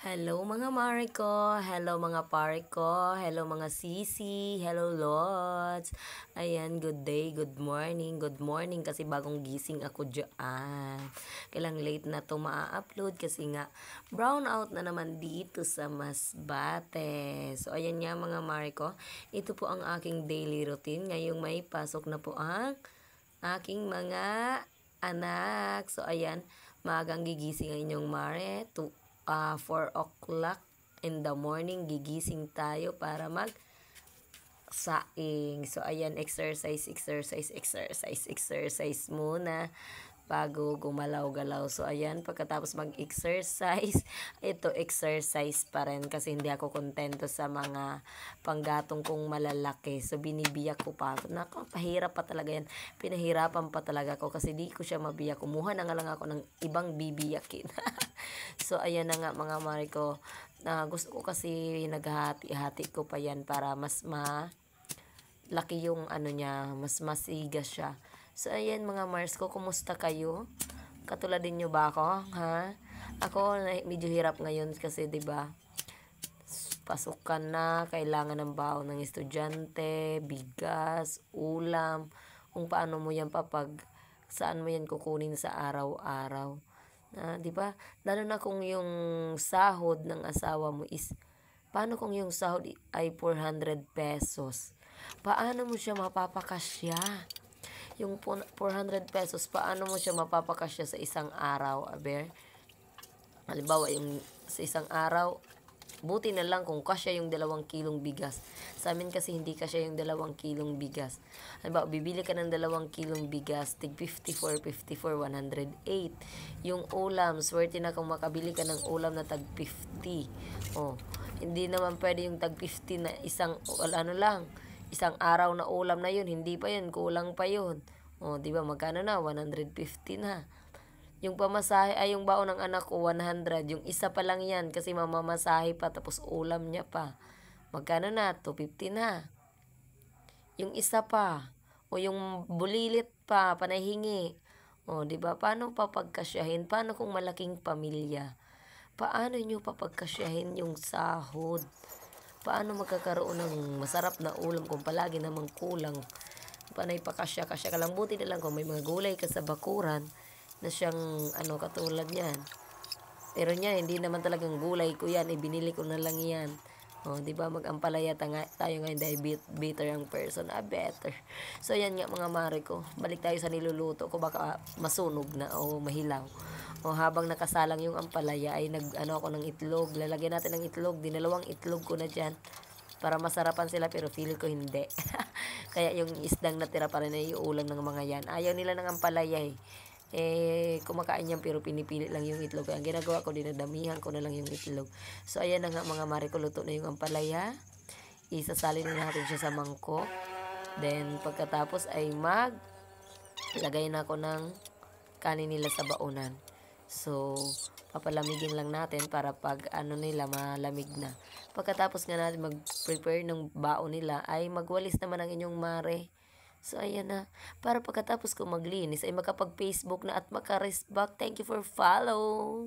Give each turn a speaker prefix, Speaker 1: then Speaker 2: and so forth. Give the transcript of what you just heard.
Speaker 1: Hello mga mare ko, hello mga pare ko, hello mga sisi, hello lods. Ayan, good morning kasi bagong gising ako dyan. Kailang late na to ma-upload kasi nga brown out na naman dito sa Masbate. So ayan nga mga mare ko, ito po ang aking daily routine. Ngayong may pasok na po ang aking mga anak. So ayan, maagang gigising ang inyong mare, 4 o'clock in the morning gigising tayo para mag saing. So ayan, exercise muna bago gumalaw-galaw. So ayan, pagkatapos mag-exercise, ito exercise pa rin kasi hindi ako kontento sa mga panggatong kong malalaki. So binibiyak ko pa. Nako, pahirap pa talaga yan. Pinahirapan pa talaga ako kasi di ko siya mabiyak. Kumuha na nga lang ako ng ibang bibiyakin. So ayan na nga mga mare ko. Gusto ko kasi naghahati-hati ko pa yan para mas laki yung ano niya, mas masigas siya. So ayan mga Mars ko, kumusta kayo? Katulad din nyo ba ako? Ha? Ako medyo hirap ngayon kasi 'di ba? Pasukan na, kailangan ng baon ng estudyante, bigas, ulam, kung paano mo yan saan mo yan kukunin sa araw-araw. 'Di ba? Lalo na kung yung sahod ng asawa mo is paano kung yung sahod ay 400 pesos? Paano mo siya mapapakasya? Yung 400 pesos, paano mo siya mapapakasya sa isang araw, aber? Halimbawa, yung sa isang araw, buti na lang kung kasya yung 2 kilong bigas. Sa amin kasi hindi kasya yung 2 kilong bigas. Halimbawa, bibili ka ng 2 kilong bigas, tig 54, 54, 108. Yung ulam, swerte na kung makabili ka ng ulam na tag 50. Oh, hindi naman pwede yung tag 50 na isang araw na ulam na yun, hindi pa yun, kulang pa yun. O, di ba, magkano na? 150 na. Yung pamasahe, yung baon ng anak ko, 100. Yung isa pa lang yan, kasi mamamasahe pa, tapos ulam niya pa. Magkano na? 250 na. Yung isa pa, o yung bulilit pa, panahingi. O, di ba, paano papagkasyahin? Paano kung malaking pamilya? Paano nyo papagkasyahin yung sahod? Paano magkakaroon ng masarap na ulam kung palagi namang kulang? Panay pakasya-kasya ka lang. Buti na lang kung may mga gulay ka sa bakuran na siyang katulad niyan. Pero niya, hindi naman talagang gulay ko yan. Ibinili ko na lang yan. O, di ba, mag-ampalaya tayo ngayon dahil bitter ang person. Better. So, yan nga mga mare ko. Balik tayo sa niluluto ko. Baka masunog na o mahilaw. O, habang nakasalang yung ampalaya ay ako ng itlog. Lalagyan natin ng itlog. Dinalawang itlog ko na dyan para masarapan sila, pero feel ko hindi. Kaya yung isdang natira pa rin ay ulam ng mga yan. Ayaw nila ng ampalaya kumakain yan pero pinipili lang yung itlog. Kaya ang ginagawa ko, dinadamihan ko na lang yung itlog. So ayan na nga mga mare ko, luto na yung ampalaya. Isasalin na natin siya sa mangkok. Then pagkatapos ay lagay na ako ng kanin nila sa baunan. So papalamigin lang natin para pag nila malamig na. Pagkatapos nga natin mag-prepare ng baon nila ay magwalis naman ang inyong mare. So ayan na, para pagkatapos ko maglinis ay makapag-Facebook na at maka-rest back. Thank you for follow.